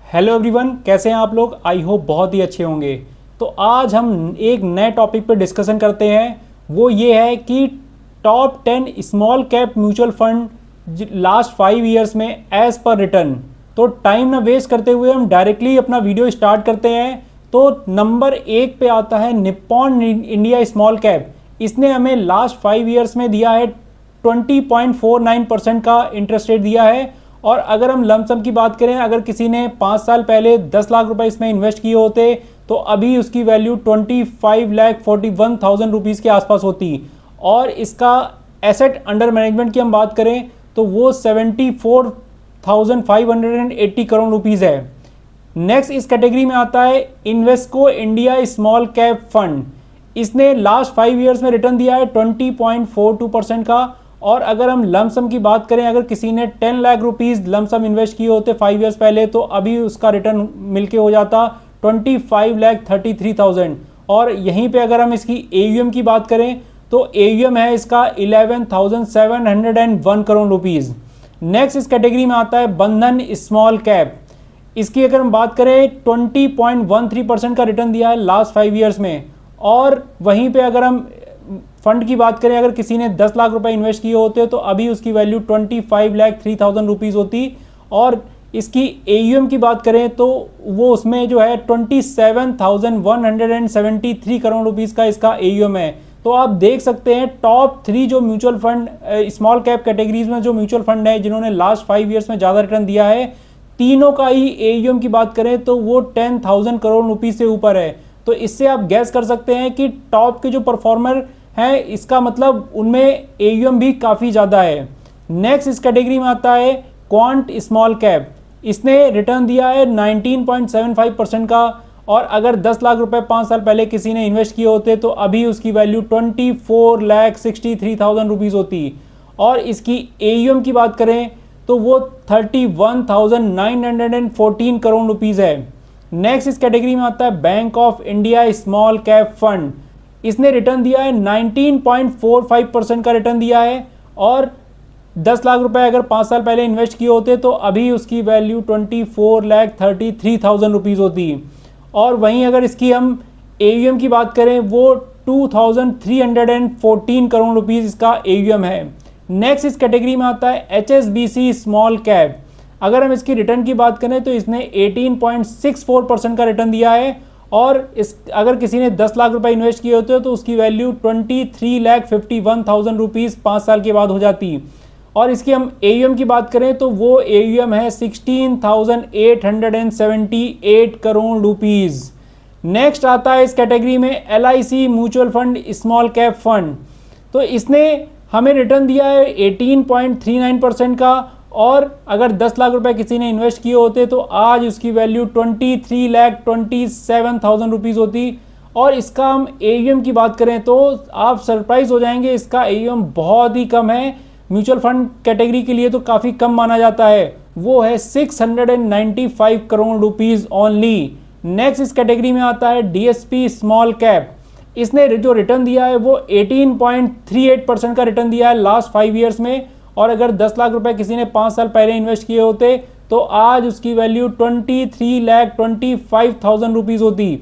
Hello everyone, कैसे हैं आप लोग। आई होप बहुत ही अच्छे होंगे। तो आज हम एक नए टॉपिक पर डिस्कशन करते हैं। वो ये है कि top 10 small cap mutual fund last 5 years में एज पर रिटर्न। तो टाइम ना वेस्ट करते हुए हम डायरेक्टली अपना वीडियो स्टार्ट करते हैं। तो नंबर 1 पे आता है निप्पॉन इंडिया स्मॉल कैप। इसने हमें लास्ट 5 ईयर्स में दिया है 20.49% का इंटरेस्ट रेट दिया है। और अगर हम लमसम की बात करें, अगर किसी ने 5 साल पहले 10 लाख रुपए इसमें इन्वेस्ट किए होते तो अभी उसकी वैल्यू 25,41,000 रुपीज़ के आसपास होती। और इसका एसेट अंडर मैनेजमेंट की हम बात करें तो वो 74,580 करोड़ रुपीज़ है। नेक्स्ट इस कैटेगरी में आता है Invesco India small cap fund. इसने लास्ट 5 ईयर्स में रिटर्न दिया है 20.42% का। और अगर हम लमसम की बात करें, अगर किसी ने 10 लाख रुपीज़ लमसम इन्वेस्ट किए होते 5 ईयर्स पहले तो अभी उसका रिटर्न मिलके हो जाता 25,33,000। और यहीं पे अगर हम इसकी AUM की बात करें तो AUM है इसका 11,701 करोड़ रुपीज़। नेक्स्ट इस कैटेगरी में आता है बंधन स्मॉल कैप। इसकी अगर हम बात करें 20.13% का रिटर्न दिया है लास्ट 5 ईयर्स में। और वहीं पे अगर हम फंड की बात करें, अगर किसी ने 10 लाख रुपए इन्वेस्ट किए होते तो अभी उसकी वैल्यू 25,03,000 रुपीज़ होती। और इसकी AUM की बात करें तो वो उसमें जो है 27,173 करोड़ रुपीज़ का इसका AUM है। तो आप देख सकते हैं टॉप 3 जो mutual fund small cap categories में जो म्यूचुअल फंड है जिन्होंने लास्ट 5 ईयर्स में ज़्यादा रिटर्न दिया है, तीनों का ही AUM की बात करें तो वो 10,000 करोड़ रुपीज़ से ऊपर है। तो इससे आप गैस कर सकते हैं कि टॉप के जो परफॉर्मर है इसका मतलब उनमें AUM भी काफ़ी ज़्यादा है। नेक्स्ट इस कैटेगरी में आता है क्वांट स्मॉल कैप। इसने रिटर्न दिया है 19.75% का। और अगर 10 लाख रुपए 5 साल पहले किसी ने इन्वेस्ट किए होते तो अभी उसकी वैल्यू 24,63,000 रुपीज़ होती। और इसकी AUM की बात करें तो वो 31,914 करोड़ रुपीज़ है। नेक्स्ट इस कैटेगरी में आता है bank of India small cap fund. इसने रिटर्न दिया है 19.45% का रिटर्न दिया है। और 10 लाख रुपए अगर 5 साल पहले इन्वेस्ट किए होते तो अभी उसकी वैल्यू 24,33,000 रुपीज़ होती। और वहीं अगर इसकी हम AUM की बात करें वो 2,314 करोड़ रुपीज़ इसका AUM है। नेक्स्ट इस कैटेगरी में आता है HSBC स्मॉल कैप। अगर हम इसकी रिटर्न की बात करें तो इसने 18.64% का रिटर्न दिया है। और इस अगर किसी ने 10 लाख रुपए इन्वेस्ट किए होते तो उसकी वैल्यू 23,51,000 रुपीज़ 5 साल के बाद हो जाती। और इसकी हम AUM की बात करें तो वो AUM है 16,878 करोड़ रुपीज़। नेक्स्ट आता है इस कैटेगरी में LIC mutual fund small cap fund. तो इसने हमें रिटर्न दिया है 18.39% का। और अगर 10 लाख रुपए किसी ने इन्वेस्ट किए होते तो आज उसकी वैल्यू 23,27,000 रुपीज़ होती। और इसका हम AUM की बात करें तो आप सरप्राइज हो जाएंगे, इसका AUM बहुत ही कम है। म्यूचुअल फंड कैटेगरी के लिए तो काफ़ी कम माना जाता है। वो है 695 करोड़ रुपीज़ ओनली। नेक्स्ट इस कैटेगरी में आता है DSP स्मॉल कैप। इसने जो रिटर्न दिया है वो 18.38% का रिटर्न दिया है लास्ट 5 ईयर्स में। और अगर 10 लाख रुपए किसी ने 5 साल पहले इन्वेस्ट किए होते तो आज उसकी वैल्यू 23,25,000 रुपीज़ होती।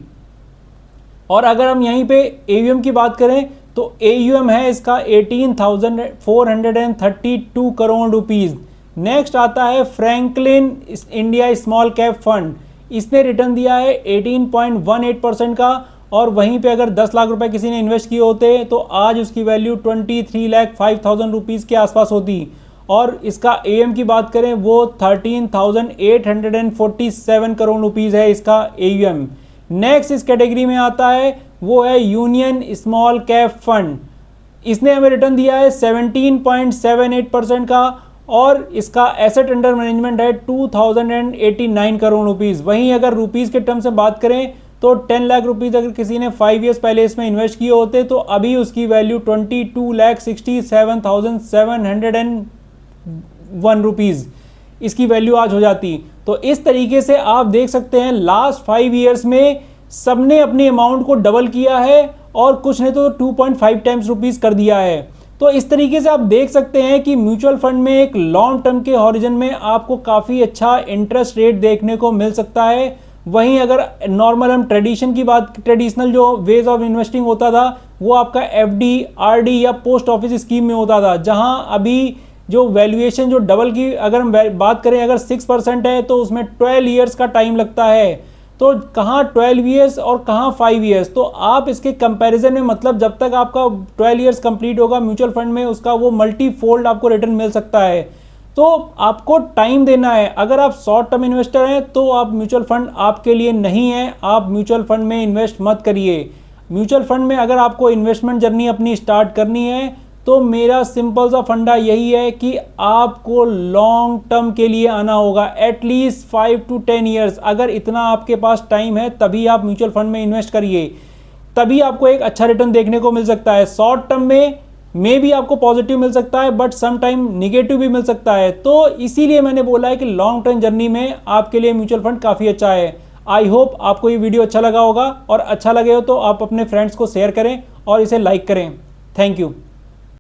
और अगर हम यहीं पे AUM की बात करें तो AUM है इसका 18,432 करोड़ रुपीज़। नेक्स्ट आता है Franklin India small cap fund. इसने रिटर्न दिया है 18.18% का। और वहीं पे अगर 10 लाख रुपए किसी ने इन्वेस्ट किए होते तो आज उसकी वैल्यू 23,05,000 रुपीज़ के आसपास होती। और इसका AUM की बात करें वो 13,847 करोड़ रुपीज़ है इसका AUM। नेक्स्ट इस कैटेगरी में आता है वो है यूनियन स्मॉल कैप फंड। इसने हमें रिटर्न दिया है 17.78% का। और इसका एसेट अंडर मैनेजमेंट है 2,089 करोड़ रुपीज़। वहीं अगर रुपीज़ के टर्म से बात करें तो 10 लाख रुपीज़ अगर किसी ने 5 ईयर्स पहले इसमें इन्वेस्ट किए होते तो अभी उसकी वैल्यू 22,67,701 रुपीज़ इसकी वैल्यू आज हो जाती। तो इस तरीके से आप देख सकते हैं लास्ट 5 ईयर्स में सबने अपनी अमाउंट को डबल किया है और कुछ ने तो 2.5 टाइम्स रुपीज़ कर दिया है। तो इस तरीके से आप देख सकते हैं कि म्यूचुअल फंड में एक लॉन्ग टर्म के हॉरिजन में आपको काफ़ी अच्छा इंटरेस्ट रेट देखने को मिल सकता है। वहीं अगर नॉर्मल हम ट्रेडिशनल जो वेज ऑफ इन्वेस्टिंग होता था वो आपका एफडी, आरडी या पोस्ट ऑफिस स्कीम में होता था, जहां अभी जो वैल्यूएशन जो डबल की अगर हम बात करें, अगर 6% है तो उसमें 12 ईयर्स का टाइम लगता है। तो कहाँ 12 ईयर्स और कहाँ 5 ईयर्स, तो आप इसके कंपैरिजन में मतलब जब तक आपका 12 ईयर्स कंप्लीट होगा म्यूचुअल फंड में, उसका वो मल्टी फोल्ड आपको रिटर्न मिल सकता है। तो आपको टाइम देना है। अगर आप शॉर्ट टर्म इन्वेस्टर हैं तो आप म्यूचुअल फंड आपके लिए नहीं है, आप म्यूचुअल फंड में इन्वेस्ट मत करिए। म्यूचुअल फंड में अगर आपको इन्वेस्टमेंट जर्नी अपनी स्टार्ट करनी है तो मेरा सिंपल सा फंडा यही है कि आपको लॉन्ग टर्म के लिए आना होगा, एटलीस्ट 5 to 10 ईयर्स। अगर इतना आपके पास टाइम है तभी आप म्यूचुअल फंड में इन्वेस्ट करिए, तभी आपको एक अच्छा रिटर्न देखने को मिल सकता है। शॉर्ट टर्म में भी आपको पॉजिटिव मिल सकता है, बट सम टाइम निगेटिव भी मिल सकता है। तो इसीलिए मैंने बोला है कि लॉन्ग टर्म जर्नी में आपके लिए म्यूचुअल फंड काफ़ी अच्छा है। आई होप आपको ये वीडियो अच्छा लगा होगा, और अच्छा लगे हो तो आप अपने फ्रेंड्स को शेयर करें और इसे लाइक करें। Thank you.